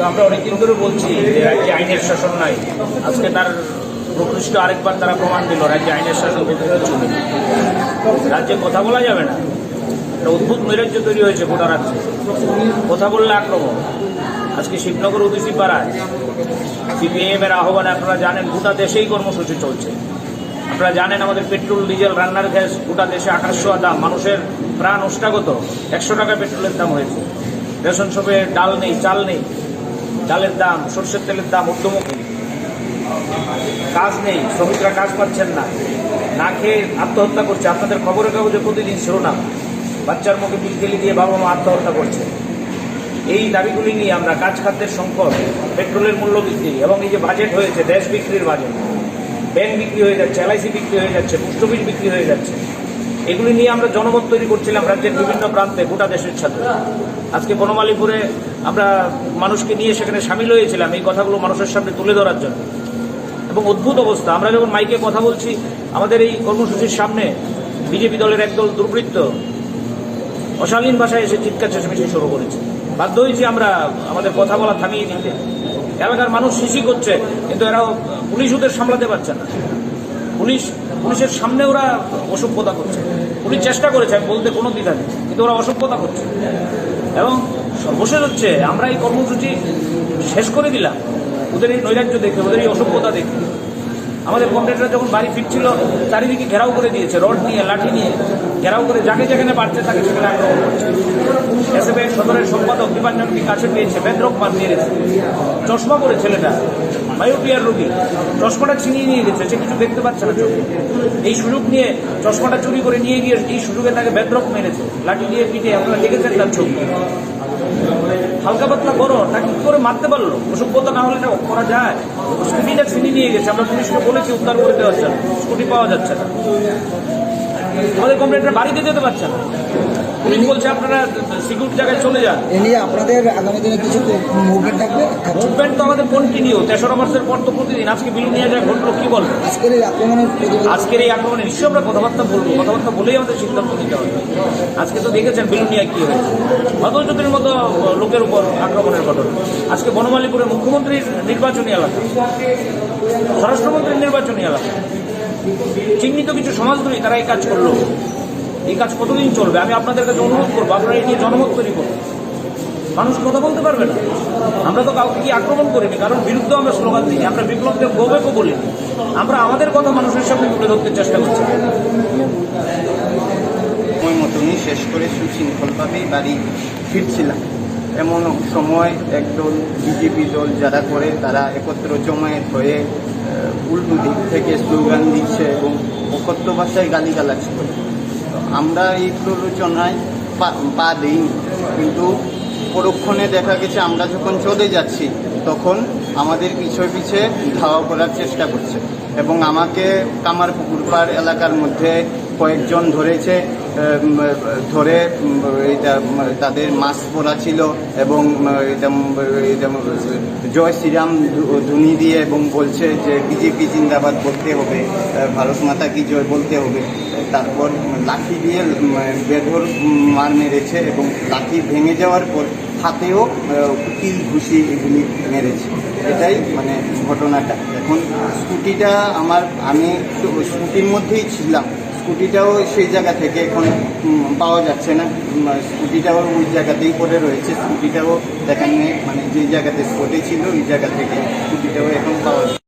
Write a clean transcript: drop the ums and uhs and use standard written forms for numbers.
আমরা অনেকদিন ধরে বলছি যে রাজ্যে আইনের শাসন নাই। আজকে তার প্রকৃষ্ট আরেকবার তারা প্রমাণ দিল রাজ্যে আইনের শাসন প্রতিষ্ঠিত চলে। রাজ্যে কথা বলা যাবে না, একটা অদ্ভুত নৈরাজ্য তৈরি হয়েছে গোটা রাজ্যে। কথা বললে আক্রমণ। আজকে শিবনগর উদুসি পাড়ায় সিপিএম এর আহ্বানে আপনারা জানেন গোটা দেশেই কর্মসূচি চলছে। আপনারা জানেন আমাদের পেট্রোল ডিজেল রান্নার গ্যাস গোটা দেশে আকাশ ছোঁয়া দাম, মানুষের প্রাণ ওষ্ঠাগত। 100 টাকা পেট্রোলের দাম হয়েছে। রেশন শপে ডাল নেই, চাল নেই, ডালের দাম, সর্ষের তেলের দাম ঊর্ধ্বমুখী। কাজ নেই, শ্রমিকরা কাজ পাচ্ছেন না, না খেয়ে আত্মহত্যা করছে। আপনাদের খবরের কাগজে প্রতিদিন শিরোনাম, বাচ্চার মুখে পিলকেলি দিয়ে বাবা মা আত্মহত্যা করছে। এই দাবিগুলি নিয়ে আমরা কাজ খাদ্যের সংকট, পেট্রোলের মূল্য বৃদ্ধি এবং এই যে বাজেট হয়েছে, দেশ বিক্রির বাজেট, ব্যাংক বিক্রি হয়ে যাচ্ছে, এলআইসি বিক্রি হয়ে যাচ্ছে, পোস্ট অফিস বিক্রি হয়ে যাচ্ছে, এগুলি নিয়ে আমরা জনমত তৈরি করছিলাম রাজ্যের বিভিন্ন প্রান্তে গোটা দেশের সাথে। আজকে বনমালীপুরে আমরা মানুষকে নিয়ে সেখানে সামিল হয়েছিলাম এই কথাগুলো মানুষের সামনে তুলে ধরার জন্য। এবং অদ্ভুত অবস্থা, আমরা যখন মাইকে কথা বলছি আমাদের এই কর্মসূচির সামনে বিজেপি দলের একদল দুর্বৃত্ত অশালীন ভাষায় এসে চিৎকার চেঁচামেচি শুরু করেছে। বাধ্য হয়েছি আমরা আমাদের কথা বলা থামিয়ে দিতে। এলাকার মানুষ শিশি করছে, কিন্তু এরাও পুলিশ ওদের সামলাতে পারছে না। পুলিশের সামনে ওরা অসভ্যতা করছে। পুলিশ চেষ্টা করেছে, আমি বলতে কোনো দ্বিধা নেই, কিন্তু ওরা অসভ্যতা করছে। এবং সর্বশেষ হচ্ছে আমরা এই কর্মসূচি শেষ করে দিলাম ওদের এই নৈরাজ্য দেখে, ওদের এই অসভ্যতা দেখে। আমাদের কমরেডরা যখন বাড়ি ফিরছিল চারিদিকে ঘেরাও করে দিয়েছে, রড নিয়ে, লাঠি নিয়ে ঘেরাও করে যাকে যেখানে পারছে তাকে সেখানে আক্রমণ করছে। এসএফআই সদরের সম্পাদক দীপাঞ্জনকে কাছে পেয়েছে, বেদরক মার মেরেছে। চশমা পরে ছেলেটা, মায়োপিয়ার রোগী, চশমাটা ছিনিয়ে নিয়ে গেছে, সে কিছু দেখতে পাচ্ছে না চোখে। এই সুযোগ নিয়ে চশমাটা চুরি করে নিয়ে গিয়ে এই সুযোগে তাকে বেদরক মেরেছে, লাঠি দিয়ে পিঠে। আপনারা দেখেছেন তার ছবি। হালকা পাতলা করো, তাকে কি করে মারতে পারলো? অসভ্যতা না হলে এটা করা যায়? স্কুটিটা ছিনিয়ে নিয়ে গেছে, আমরা পুলিশকে বলেছি উদ্ধার করে দেওয়ার জন্য, স্কুটি পাওয়া যাচ্ছে না। আমাদের কমরেডরা বাড়িতে যেতে পারছে না, পুলিশ বলছে আপনারা সিকিউর জায়গায় চলে যান। এ নিয়ে আপনাদের আগামী দিনে কিছু মুভমেন্ট থাকবে? মুভমেন্ট তো আমাদের কন্টিনিউ, 3রা মার্চের পর তো প্রতিদিন। আজকে বিলুনিয়া যা ঘটলো কি বলবো? আজকের এই আক্রমণে নিশ্চয়ই আমরা কথাবার্তা বলবো, কথাবার্তা বলেই আমাদের সিদ্ধান্ত নিতে হবে। আজকে তো দেখেছেন বিলুনিয়া কি হয়েছে, হতচোদের মতো লোকের উপর আক্রমণের ঘটনা। আজকে বনমালীপুরে মুখ্যমন্ত্রীর নির্বাচনী এলাকা, স্বরাষ্ট্রমন্ত্রীর নির্বাচনী এলাকা, চিহ্নিত কিছু সমাজদ্রোহী তারা এই কাজ করলো। এই কাজ কতদিন চলবে? আমি আপনাদের কাছে অনুরোধ করবো, আপনারা এই নিয়ে জনমত তৈরি করুন। মানুষ কথা বলতে পারবে না। আমরা তো কাউকে কি আক্রমণ করিনি, কারণ বিরুদ্ধে আমরা স্লোগান দিই, আমরা বিপ্লবকে গোবেকও বলিনি। আমরা আমাদের কথা মানুষের সামনে তুলে ধরতে চেষ্টা করছি। সময় মতনই শেষ করে সুশৃঙ্খলভাবেই বাড়ি ফিরছিলাম। এমন সময় একদল বিজেপি দল যারা করে তারা একত্র জমায়েত হয়ে উল্টো দিক থেকে স্লোগান দিচ্ছে এবং অকথ্য ভাষায় গালিগালাজ করে। আমরা এই প্ররোচনায় পা দিইনি, কিন্তু পরক্ষণে দেখা গেছে আমরা যখন চলে যাচ্ছি তখন আমাদের পিছে ধাওয়া করার চেষ্টা করছে এবং আমাকে কামারপুকুর পাড় এলাকার মধ্যে কয়েকজন ধরেছে। ধরে এটা তাদের মাস্ক পরা ছিল এবং জয় শ্রীরাম ধ্বনি দিয়ে এবং বলছে যে বিজেপি জিন্দাবাদ বলতে হবে, ভারত মাতা কি জয় বলতে হবে। তারপর লাঠি দিয়ে বেধর মার মেরেছে এবং লাঠি ভেঙে যাওয়ার পর হাতেও উকিল ঘুষি এগুলি মেরেছে। এটাই মানে ঘটনাটা। এখন স্কুটিটা আমি স্কুটির মধ্যেই ছিলাম, স্কুটিটাও সেই জায়গা থেকে এখন পাওয়া যাচ্ছে না। স্কুটিটাও ওই জায়গাতেই পড়ে রয়েছে। স্কুটিটাও দেখান মানে যে জায়গাতে স্পটে ছিল ওই জায়গা থেকে স্কুটিটাও এখন পাওয়া যাচ্ছে।